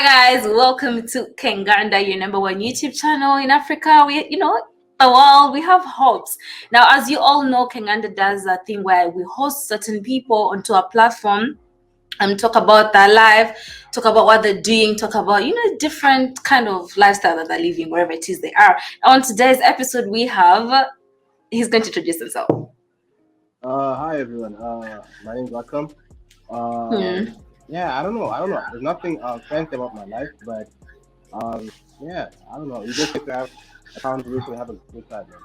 Hi guys, welcome to Kenganda, your number one YouTube channel in Africa. The world, we have hopes. Now, as you all know, Kenganda does a thing where we host certain people onto a platform and talk about their life, talk about what they're doing, talk about, different kind of lifestyle that they're living, wherever it is they are. On today's episode, he's going to introduce himself. Hi everyone. My name is Akram. I don't know. There's nothing fancy about my life, but I don't know. You just get to have a conversation, have a good time. Man.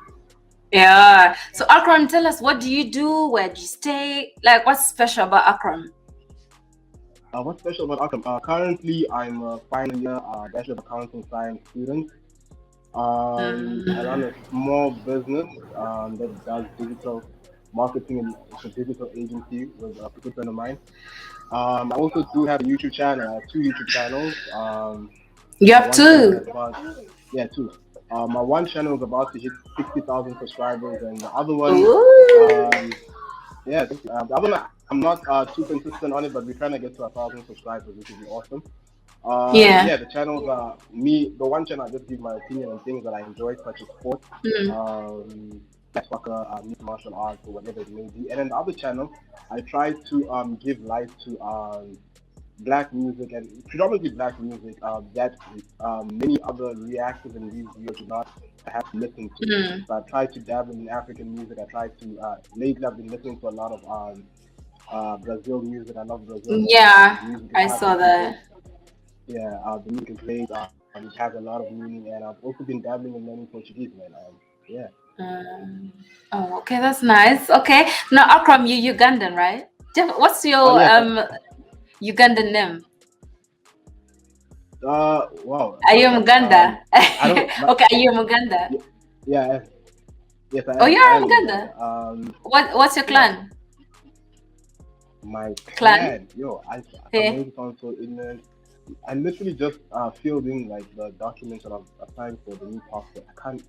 Yeah. So Akram, tell us, what do you do? Where do you stay? Like, what's special about Akram? What's special about Akram? Currently, I'm a final year Bachelor of Accounting Science student. I run a small business that does digital marketing, and it's a digital agency with a good friend of mine. I also do have a YouTube channel. I have two YouTube channels. You have two. Two. My one channel is about to hit 60,000 subscribers, and the other one, the other one I'm not too consistent on it, but we're trying to get to 1,000 subscribers, which would be awesome. The channels are me. The one channel I just give my opinion on things that I enjoy, such as sports, soccer, martial arts, or whatever it may be. And then the other channel, I try to give life to black music, and predominantly black music that many other reactors and reviews do not have to listen to. So I try to dabble in African music. I try to lately I've been listening to a lot of Brazil music. I love Brazil. Music. I saw that. The music is great. It has a lot of meaning, and I've also been dabbling in learning Portuguese, man. Okay, that's nice. Okay, now Akram, you're Ugandan, right? What's your Ugandan name? Wow. Are you Uganda? Okay, are you Uganda? Yeah. Yes, I am. Oh, you're Uganda. What's your clan? My clan? Yo, I made it sound so ignorant. I literally just filled in like the documents that I'm applying for the new passport. I can't.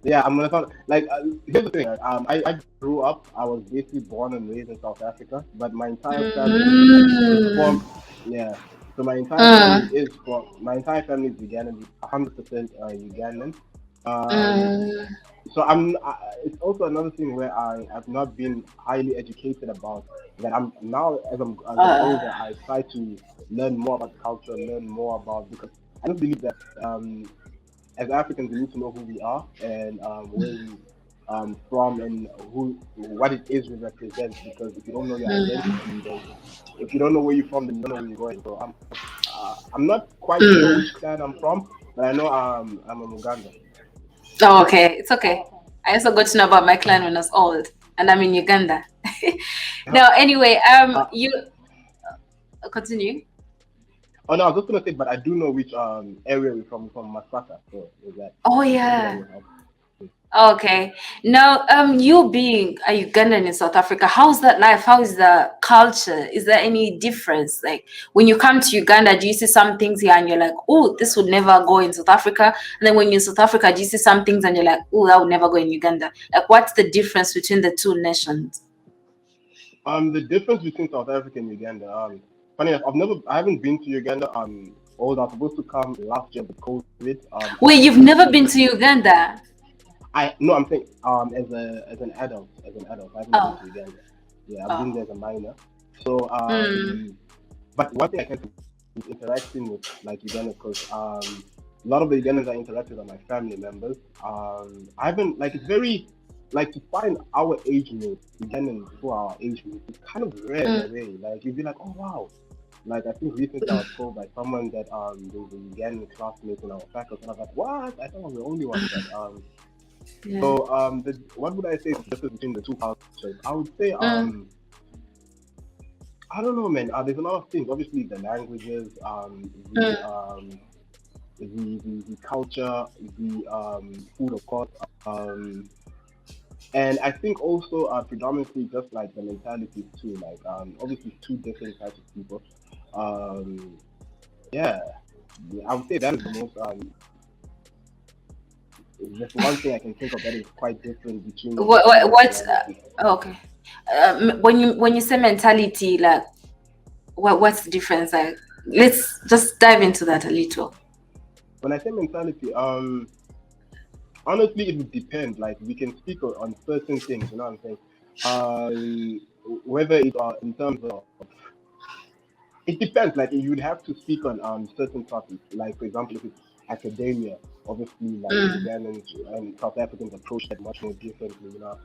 Yeah, I'm gonna sound like here's the thing. I grew up. I was basically born and raised in South Africa, but my entire family is from. Yeah, so my entire family is Ugandan, 100% Ugandan. So it's also another thing where I have not been highly educated about that. I'm now as I'm older, I try to learn more about the culture, learn more about, because I don't believe that as Africans we need to know who we are and where we from and what it is we represent. Because if you don't know your identity, then if you don't know where you're from, then you don't know where you're going. So I'm not quite sure which clan I'm from, but I know I'm a Uganda. Oh, okay. It's okay. I also got to know about my clan when I was old, and I'm in Uganda. No, anyway, you continue. Oh no, I was just gonna say, but I do know which area we're from Masaka. So is that? Oh yeah. Okay. Now, you being a Ugandan in South Africa, how's that life? How is the culture? Is there any difference? Like when you come to Uganda, do you see some things here and you're like, oh, this would never go in South Africa? And then when you're in South Africa, do you see some things and you're like, oh, that would never go in Uganda? Like, what's the difference between the two nations? The difference between South Africa and Uganda. Funny enough, I haven't been to Uganda. I was supposed to come last year with COVID. Wait, you've never been to Uganda? I'm saying as an adult, I haven't been to Uganda. Yeah, I've been there as a minor. So but one thing I can is interacting with like Uganda, because a lot of the Ugandans I interacted are my family members. I haven't, like, it's very, like, to find our age mates, Ugandans who are our age mates, it's kind of rare in a way. Like you'd be like, oh wow. Like I think recently I was told by someone that there's a Ugandan classmate in our faculty, and I was like, what? I thought I was the only one. But so what would I say is the difference between the two cultures? I would say I don't know, man. There's a lot of things. Obviously, the languages, the culture, the food, of course, and I think also predominantly just like the mentality too. Like obviously two different types of people. I would say that is the most. Just one thing I can think of that is quite different between. Okay. When you say mentality, like what's the difference? Like Let's just dive into that a little. When I say mentality, honestly, it would depend. Like we can speak on certain things, you know what I'm saying? Whether it's in terms of, it depends. Like you'd have to speak on certain topics. Like for example, if it's academia, obviously like Ugandans and South Africans approach that much more differently. You know,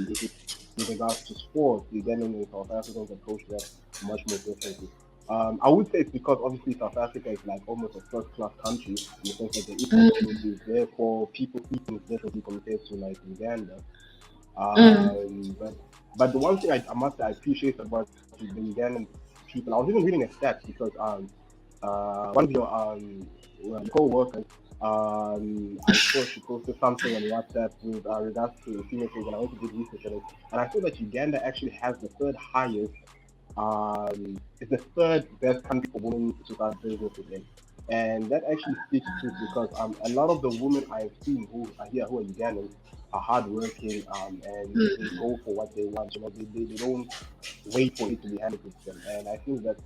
if it's with regards to sports, Ugandans and South Africans approach that much more differently. I would say it's because obviously South Africa is like almost a first-class country in the sense that there is opportunities, therefore people see things differently compared to like Uganda. But the one thing I must say I appreciate about the Ugandan people, I was even reading a stat because one of your co-workers, I saw she posted something on WhatsApp with regards to female slaves, and I went to do research on it, and I saw that Uganda actually has the third highest, it's the third best country for women to start businesses in. And that actually speaks to because a lot of the women I've seen who are here who are Ugandans are hardworking and they go for what they want. You know, they don't wait for it to be handed to them. And I think that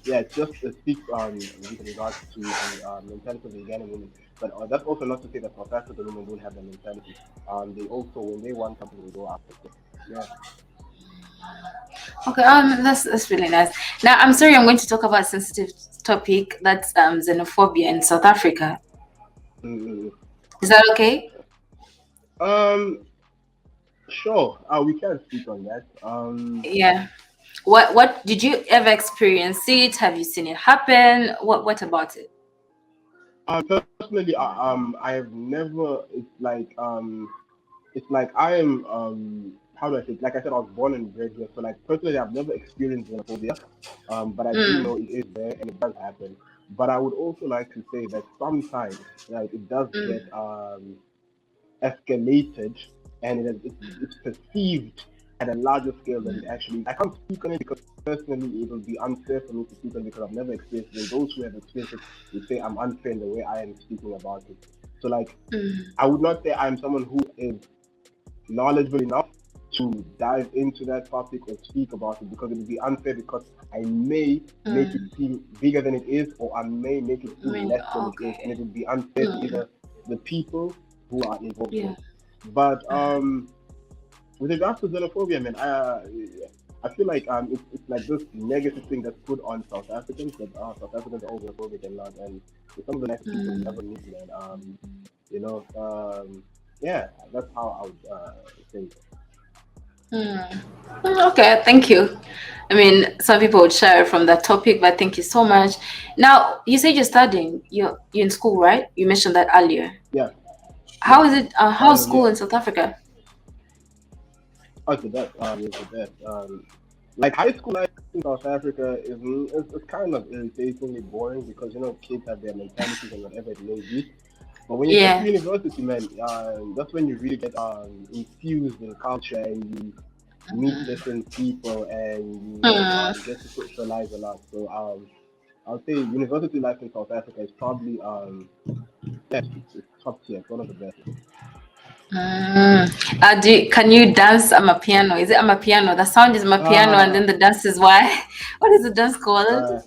yeah, it speaks with regards to the mentality of the Ugandan women. But that's also not to say that South African women don't have that mentality. They also when they want something, they go after it. Yeah. Okay, that's really nice. Now, I'm sorry, I'm going to talk about a sensitive topic. That's xenophobia in South Africa. Mm-hmm. Is that okay? Um, sure. We can speak on that. Yeah. What did you ever experience it? Have you seen it happen? What about it? Personally, I have never. It's like I am. How do I say it? Like I said, I was born and bred here. So like personally, I've never experienced xenophobia. But I do know it is there and it does happen. But I would also like to say that sometimes, like it does get escalated and it's perceived at a larger scale than it actually is. I can't speak on it because personally it will be unfair for me to speak on it because I've never experienced it. Those who have experienced it would say I'm unfair in the way I am speaking about it. So like I would not say I'm someone who is knowledgeable enough to dive into that topic or speak about it because it would be unfair because I may make it seem bigger than it is or I may make it seem less than it is and it would be unfair to either the people who are involved in it. But with regards to xenophobia, man, I feel like it's like this negative thing that's put on South Africans that South Africans are all xenophobic and not, and with some of the nicest people you ever meet, man. You know, yeah, that's how I would say. Okay, thank you. I mean, some people would shy from that topic, but thank you so much. Now, you said you're studying. You're in school, right? You mentioned that earlier. Yeah, How yeah. is it? How's Final school year. in South Africa? Oh, it's the best. It's the best. Like high school life in South Africa is kind of irritatingly boring because you know kids have their mentalities and whatever it may be. But when you get to Yeah. university, man, that's when you really get infused in culture and you meet different people and you get to socialize a lot. So I'll say university life in South Africa is probably yeah, it's top tier. It's one of the best. Can you dance amapiano? Is it amapiano? The sound is amapiano, and then Uh, the dance is why? What is the dance called? uh,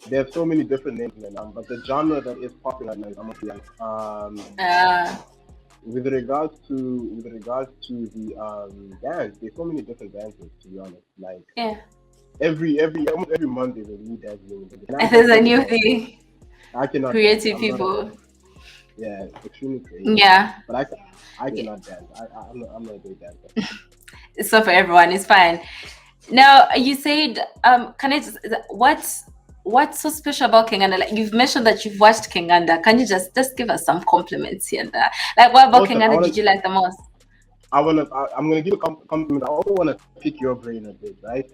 there are so many different names, man. But the genre that is popular now is amapiano. Uh, With regards to the dance, there's so many different dances. To be honest, like yeah. every almost every month there's a new dance being invented. And I'm And quite there's a crazy new about it. thing. I cannot dance. Creative I'm not a people. dancer. Yeah, extremely creative. Yeah. But I Yeah. cannot dance. I'm not a great dancer. It's not for everyone. It's fine. Now you said, can I just what's so special about Kenganda? Like you've mentioned that you've watched Kenganda. Can you just give us some compliments here and there? Like what about Awesome. Kenganda did you like the most? I'm gonna give a compliment. I also wanna pick your brain a bit, right?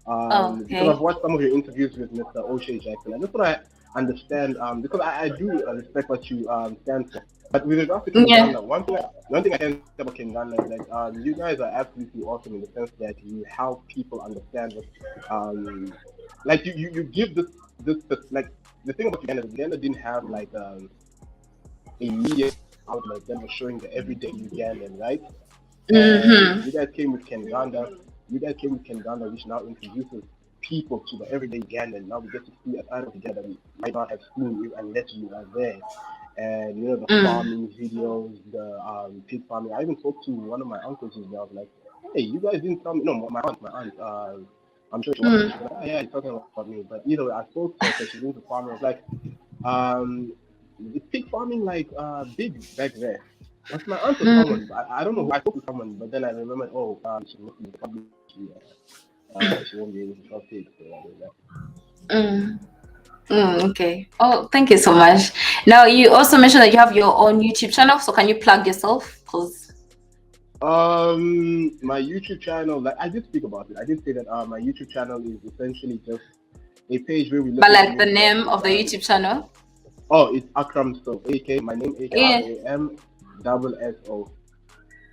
Oh, Because okay. I've watched some of your interviews with Mr. O'Shea Jackson. I just wanna understand because I do respect what you stand for. But with regards to Yeah. Kingana, one thing I can say about Kingana is that you guys are absolutely awesome in the sense that you help people understand what like you give this like the thing about Uganda didn't have like a media outlet that was showing the everyday Ugandan, right? And Mm-hmm. you guys came with Ken Ganda. You guys came with Ken Ganda, which now introduces people to the everyday Ugandan. Now we get to see a side of Uganda that we might not have seen unless we are there. And you know, the farming videos, the pig farming. I even spoke to one of my uncles who's there. I was like, hey, you guys didn't tell me. No, my aunt. I'm sure she was. She's like, oh, yeah, you're talking about me. But either way, I spoke to her because she's into farming. I was like, is pig farming like big back there? That's my aunt or someone. I don't know who. I spoke to someone, but then I remembered, she probably she won't be able to sell pigs. So I don't know. Okay. Oh, thank you so much. Now, you also mentioned that you have your own YouTube channel. So can you plug yourself? My YouTube channel, like I did speak about it. I did say that my YouTube channel is essentially just a page where we look But like the name of the YouTube channel? Oh, it's Akram So. My name Akram SSO.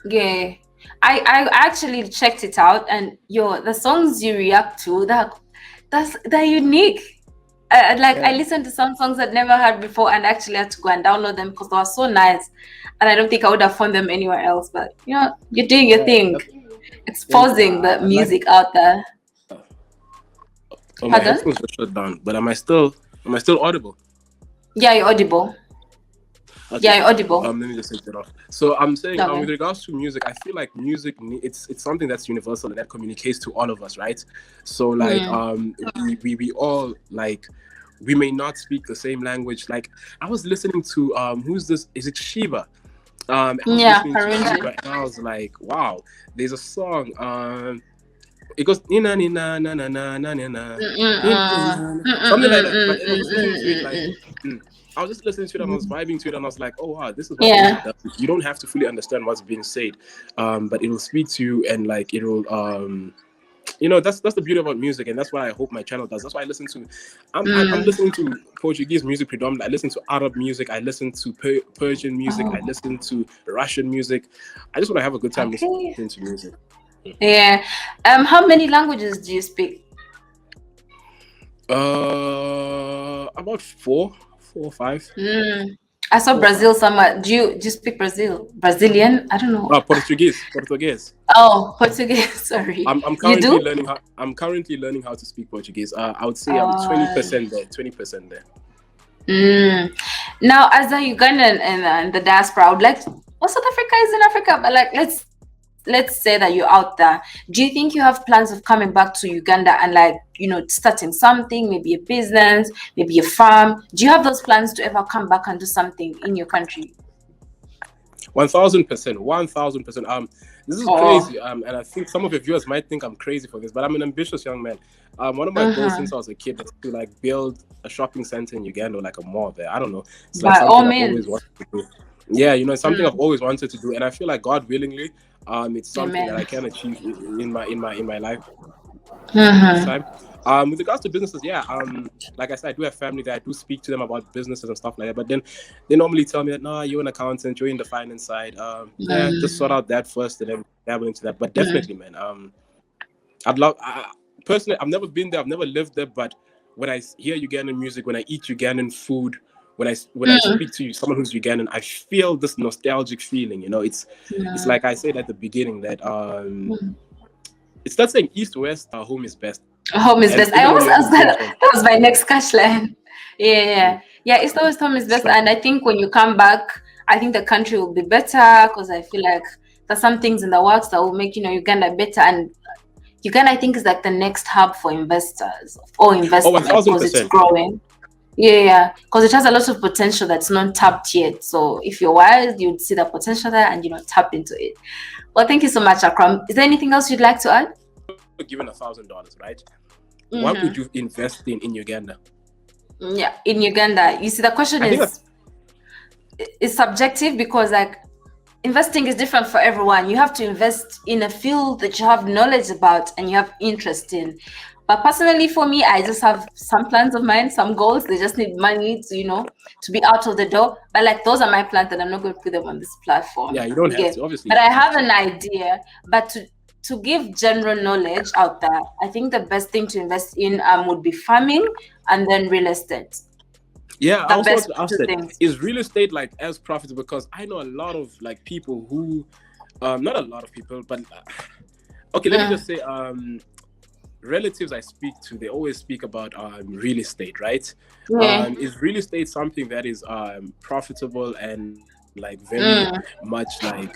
Yeah. I actually checked it out, and the songs you react to, they're unique. I listened to some songs I'd never heard before, and actually had to go and download them because they were so nice, and I don't think I would have found them anywhere else. But you know, you're doing your thing, exposing the music out there. Oh, my headphones are shut down, but am I still audible? Yeah, you're audible. Okay. Yeah, you're audible. Let me just take that off. So I'm saying, with regards to music, I feel like music, it's something that's universal and that communicates to all of us, right? So like, we all like, we may not speak the same language. Like, I was listening to who's this? Is it Shiva? And I was like, wow, there's a song. It goes na na na na na na na na something like that. But I was listening to it like. I was just listening to it and I was vibing to it and I was like, oh wow, this is what you don't have to fully understand what's being said, but it will speak to you and like it will you know, that's the beauty about music, and that's what I hope my channel does. That's why I listen to I'm listening to Portuguese music predominantly. I listen to Arab music, I listen to Persian music, I listen to Russian music. I just want to have a good time listening to music. Yeah. How many languages do you speak? About 4 or 5. I saw Brazil somewhere. Do you speak Brazilian? I don't know. Portuguese. Oh, Portuguese. Sorry. I'm currently learning how to speak Portuguese. I would say I'm 20% there. 20% there. Now, as a Ugandan and the diaspora, I would like South Africa is in Africa, but like let's say that you're out there. Do you think you have plans of coming back to Uganda and like, you know, starting something, maybe a business, maybe a farm? Do you have those plans to ever come back and do something in your country? 1000%. This is crazy. And I think some of your viewers might think I'm crazy for this, but I'm an ambitious young man. One of my goals since I was a kid is to like build a shopping center in Uganda, or like a mall there. I don't know. It's like by all means. Yeah, you know, it's something I've always wanted to do, and I feel like God willingly, it's something that I can achieve in my life. With regards to businesses, like I said, I do have family that I do speak to them about businesses and stuff like that. But then they normally tell me that, no, you're an accountant, you're in the finance side. Just sort out that first and then dabble into that. But definitely, man, personally, I've never been there, I've never lived there. But when I hear Ugandan music, when I eat Ugandan food, when I speak to someone who's Ugandan, I feel this nostalgic feeling. You know, it's like I said at the beginning that it's not saying east west, home is best. Home is best. I almost asked that. That was my next catchline. Yeah. It's always home is best. And I think when you come back, I think the country will be better, because I feel like there's some things in the works that will make, you know, Uganda better. And Uganda, I think, is like the next hub for investors or investment, because it's growing. Yeah, because it has a lot of potential that's not tapped yet. So if you're wise, you'd see the potential there and, you know, tap into it. Well, thank you so much, Akram. Is there anything else you'd like to add? Given $1,000, right? What would you invest in Uganda? Yeah, in Uganda. You see, the question is subjective, because like investing is different for everyone. You have to invest in a field that you have knowledge about and you have interest in. But personally, for me, I just have some plans of mine, some goals. They just need money to, you know, to be out of the door. But like, those are my plans, and I'm not going to put them on this platform. Yeah, you don't have to, obviously. But I have an idea. But to give general knowledge out there, I think the best thing to invest in would be farming and then real estate. Yeah, I also want to ask that, is real estate like as profitable? Because I know a lot of like people who, not a lot of people, but okay, let me just say, relatives I speak to, they always speak about real estate, right? Yeah. Is real estate something that is profitable and like very much like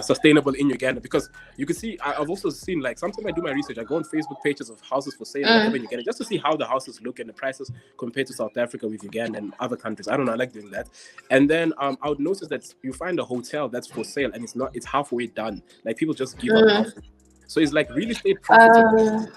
sustainable in Uganda? Because you can see, I've also seen, like, sometimes I do my research, I go on Facebook pages of houses for sale, whatever, in Uganda, just to see how the houses look and the prices compared to South Africa with Uganda and other countries. I don't know, I like doing that. And then I would notice that you find a hotel that's for sale and it's halfway done. Like, people just give up halfway. So it's like real estate profitable.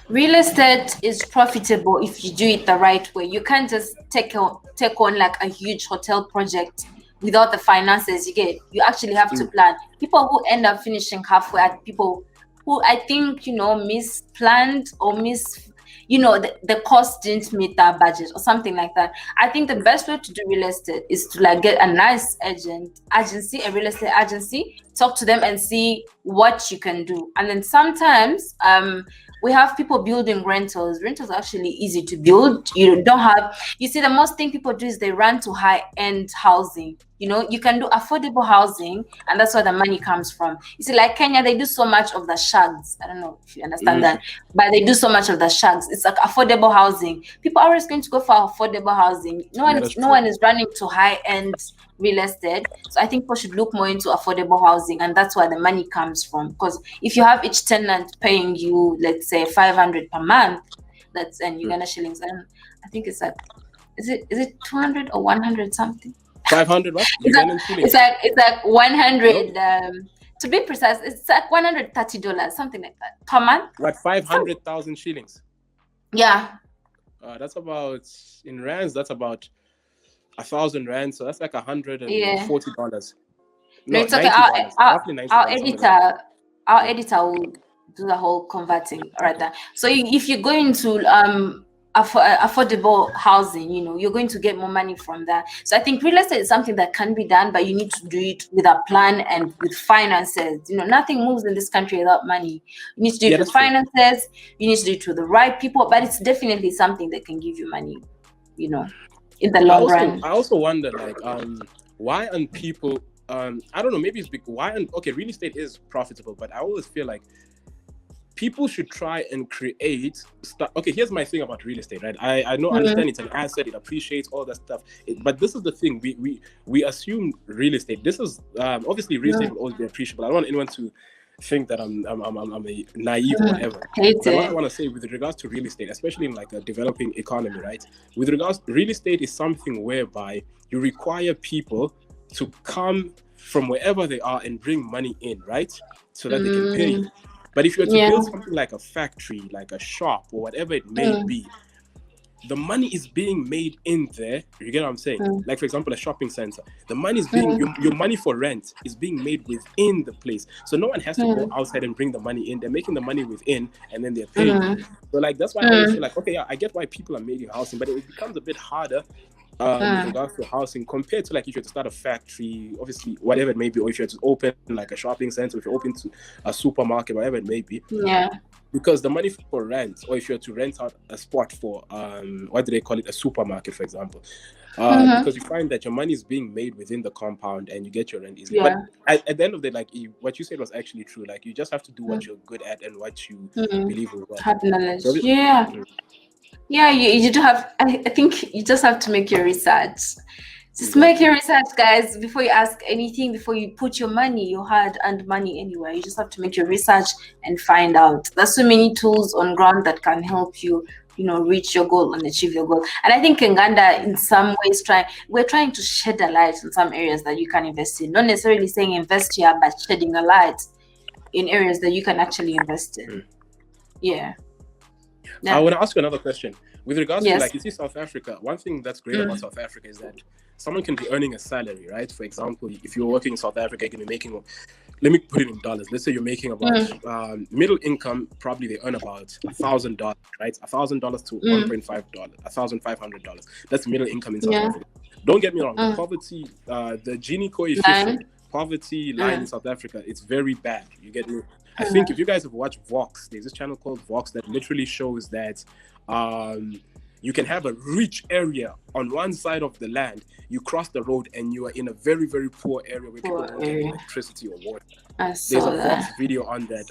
Real estate is profitable if you do it the right way. You can't just take on like a huge hotel project without the finances. You actually have to plan. People who end up finishing halfway are people who, I think, misplanned or the cost didn't meet their budget or something like that. I think the best way to do real estate is to like get a nice a real estate agency, talk to them and see what you can do. And then sometimes we have people building rentals. Rentals are actually easy to build. You see, the most thing people do is they run to high-end housing. You can do affordable housing, and that's where the money comes from. You see, like Kenya, they do so much of the shags. I don't know if you understand that, but they do so much of the shags. It's like affordable housing. People are always going to go for affordable housing. No one is running to high-end real estate. So I think people should look more into affordable housing, and that's where the money comes from. Because if you have each tenant paying you, let's say 500 per month, that's in Uganda shillings. And I think it's like, is it 200 or 100 something? 500 what? It's like 100. To be precise, it's like $130, something like that, per month. What, 500,000 shillings? Yeah. That's about, in rands, that's about 1,000 rand, so that's like $140. No, it's okay. Our editor will do the whole converting right there. So if you're going to affordable housing, you're going to get more money from that. So I think real estate is something that can be done, but you need to do it with a plan and with finances. Nothing moves in this country without money. You need to do it with finances. You need to do it with the right people, but it's definitely something that can give you money, in the long run. I also wonder, like, why aren't people, I don't know, maybe it's because, real estate is profitable, but I always feel like people should try and create stuff. Okay, here's my thing about real estate, right? I understand it's an asset, it appreciates all that stuff, but this is the thing, we assume real estate, this is obviously real estate will always be appreciable. I don't want anyone to think that I'm a naive or whatever. But what I want to say with regards to real estate, especially in like a developing economy, right? With regards, real estate is something whereby you require people to come from wherever they are and bring money in, right? So that they can pay you. But if you were to build something like a factory, like a shop, or whatever it may be, the money is being made in there. You get what I'm saying? Like, for example, a shopping center. The money is being, your money for rent is being made within the place. So no one has to go outside and bring the money in. They're making the money within, and then they're paying. So, like, that's why I always feel like, okay, yeah, I get why people are making housing, but it becomes a bit harder with regards to housing compared to, like, if you had to start a factory, obviously, whatever it may be, or if you had to open like a shopping center, if you open to a supermarket, whatever it may be. Because the money for rent, or if you had to rent out a spot for what do they call it, a supermarket, for example, because you find that your money is being made within the compound and you get your rent easily. But at the end of the day, like, what you said was actually true. Like, you just have to do what you're good at and what you believe will work. Have knowledge. So, you do have, I think you just have to make your research. Just make your research, guys, before you ask anything, before you put your hard-earned money anywhere. You just have to make your research and find out. There's so many tools on ground that can help you, reach your goal and achieve your goal. And I think Uganda, in some ways, we're trying to shed a light in some areas that you can invest in. Not necessarily saying invest here, but shedding a light in areas that you can actually invest in. I want to ask you another question. With regards to, like, you see South Africa, one thing that's great about South Africa is that someone can be earning a salary, right? For example, if you're working in South Africa, you can be making, let me put it in dollars. Let's say you're making about middle income, probably they earn about $1,000, right? $1,000 to $1.5, $1,500. That's middle income in South Africa. Don't get me wrong, the poverty, the Gini coefficient, poverty line in South Africa, it's very bad. You get me? I think if you guys have watched Vox, there's this channel called Vox that literally shows that you can have a rich area on one side of the land, you cross the road and you are in a very, very poor area where people don't get electricity or water. There's a Vox video on that.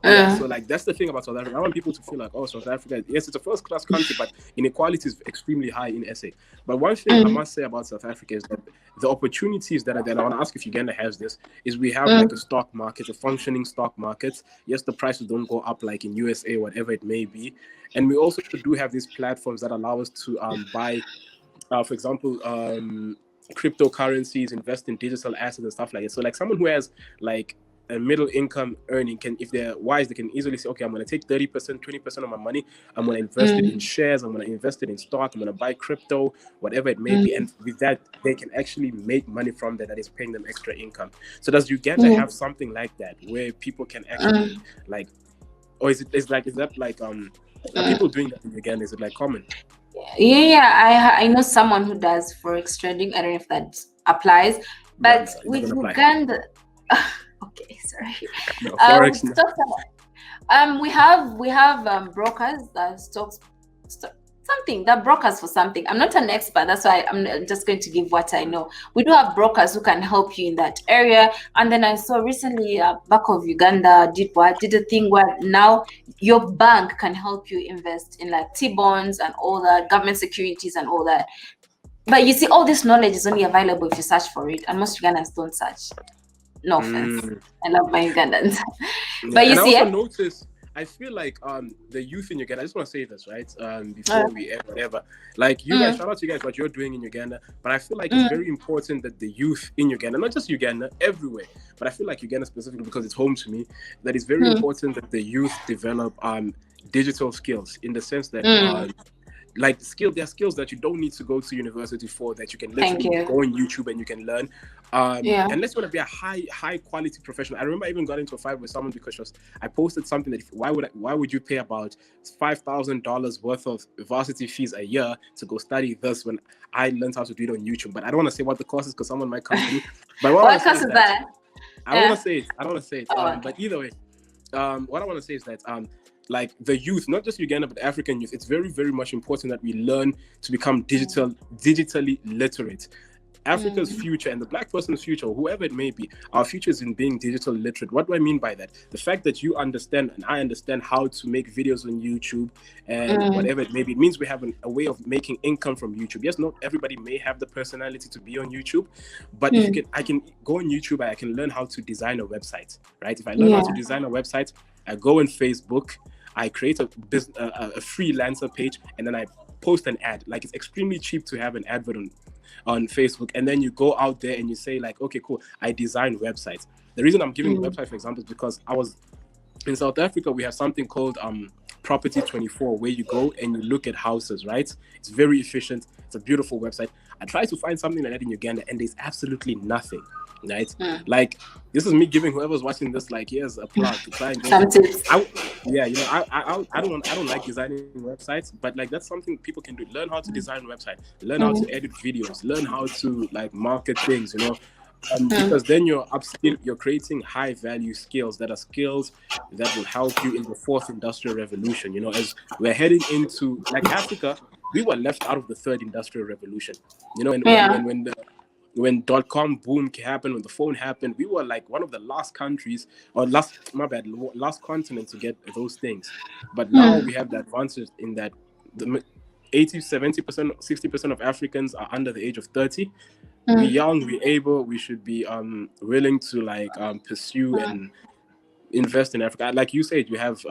Yeah, so like that's the thing about South Africa. I want people to feel like, oh, South Africa, yes, it's a first-class country, but inequality is extremely high in SA. But one thing I must say about South Africa is that the opportunities that are there, I want to ask if Uganda has this, is we have like a stock market, a functioning stock market. Yes, the prices don't go up like in USA, whatever it may be. And we also do have these platforms that allow us to buy, for example, cryptocurrencies, invest in digital assets and stuff like that. So like someone who has like a middle income earning can, if they're wise, they can easily say, okay, I'm going to take 30%, 20% of my money. I'm going to invest it in shares. I'm going to invest it in stock. I'm going to buy crypto, whatever it may be. And with that, they can actually make money from that is paying them extra income. So does Uganda have something like that where people can actually like, or is that like, are people doing that in Uganda? Is it like common? Yeah, I know someone who does forex trading. I don't know if that applies, but No, with Uganda, okay, sorry. No, forex. We have brokers that stocks something, that brokers for something. I'm not an expert, that's why I'm just going to give what I know. We do have brokers who can help you in that area. And then I saw recently Bank of Uganda did a thing where now your bank can help you invest in like T-bonds and all that, government securities and all that. But you see, all this knowledge is only available if you search for it, and most Ugandans don't search. No offense, I love my Ugandans. But you see, I also notice, I feel like the youth in Uganda, I just want to say this, right? Before we end, whatever. Like you guys, shout out to you guys what you're doing in Uganda. But I feel like it's very important that the youth in Uganda, not just Uganda, everywhere, but I feel like Uganda specifically because it's home to me, that it's very important that the youth develop digital skills in the sense that like there are skills that you don't need to go to university for, that you can literally go on YouTube and you can learn. Unless you want to be a high quality professional. I remember I even got into a fight with someone because I posted something that why would you pay about $5,000 worth of varsity fees a year to go study this when I learned how to do it on YouTube? But I don't want to say what the cost is because someone might come to me. But what cost is that? I don't want to say it. But either way, what I want to say is that like the youth, not just Uganda, but African youth, it's very, very much important that we learn to become digitally literate. Africa's future and the black person's future, or whoever it may be, our future is in being digital literate. What do I mean by that? The fact that you understand and I understand how to make videos on YouTube and whatever it may be, it means we have a way of making income from YouTube. Yes, not everybody may have the personality to be on YouTube, but if I can go on YouTube, I can learn how to design a website, right? If I learn how to design a website, I go on Facebook, I create a freelancer page, and then I post an ad. Like, it's extremely cheap to have an advert on Facebook, and then you go out there and you say like, okay, cool, I design websites. The reason I'm giving the website for example is because I was in South Africa. We have something called Property 24, where you go and you look at houses, right? It's very efficient. It's a beautiful website. I tried to find something like that in Uganda, and there's absolutely nothing, right? Like, this is me giving whoever's watching this, like, here's a plug to try and I don't like designing websites, but like that's something people can do. Learn how to design a website, learn how to edit videos, learn how to like market things, because then you're creating high value skills that will help you in the fourth industrial revolution. As we're heading into, like, Africa, we were left out of the third industrial revolution. When .com boom happened, when the phone happened, we were like one of the last countries, or last continent to get those things. But now we have the advantage in that the 80, 70%, 60% of Africans are under the age of 30. We're young, we're able, we should be willing to like pursue and invest in Africa. Like you said, you have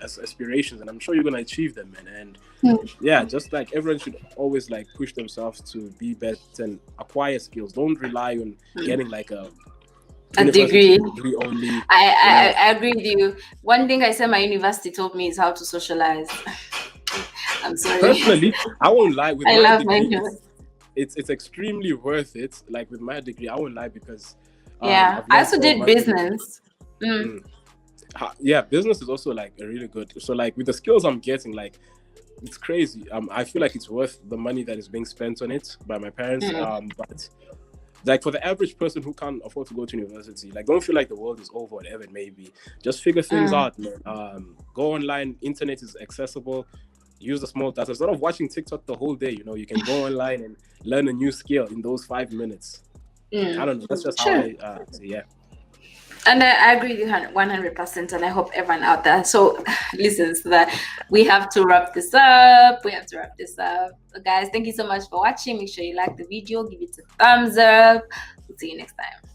aspirations, and I'm sure you're gonna achieve them, man. And just like everyone should always like push themselves to be better and acquire skills. Don't rely on getting like a degree only. I agree with you. One thing I said my university taught me is how to socialize. I'm sorry. Personally, I won't lie. With I my love degree, my it's extremely worth it. Like with my degree, I won't lie because I also did business. Business is also like a really good. So like with the skills I'm getting, like it's crazy. I feel like it's worth the money that is being spent on it by my parents. But like for the average person who can't afford to go to university, like don't feel like the world is over, whatever it may be. Just figure things out, man. Go online. Internet is accessible. Use the small data. Instead of watching TikTok the whole day, you can go online and learn a new skill in those 5 minutes. I don't know. That's just how I And I agree with you 100%, and I hope everyone out there listens to that. We have to wrap this up. Guys, thank you so much for watching. Make sure you like the video, give it a thumbs up. We'll see you next time.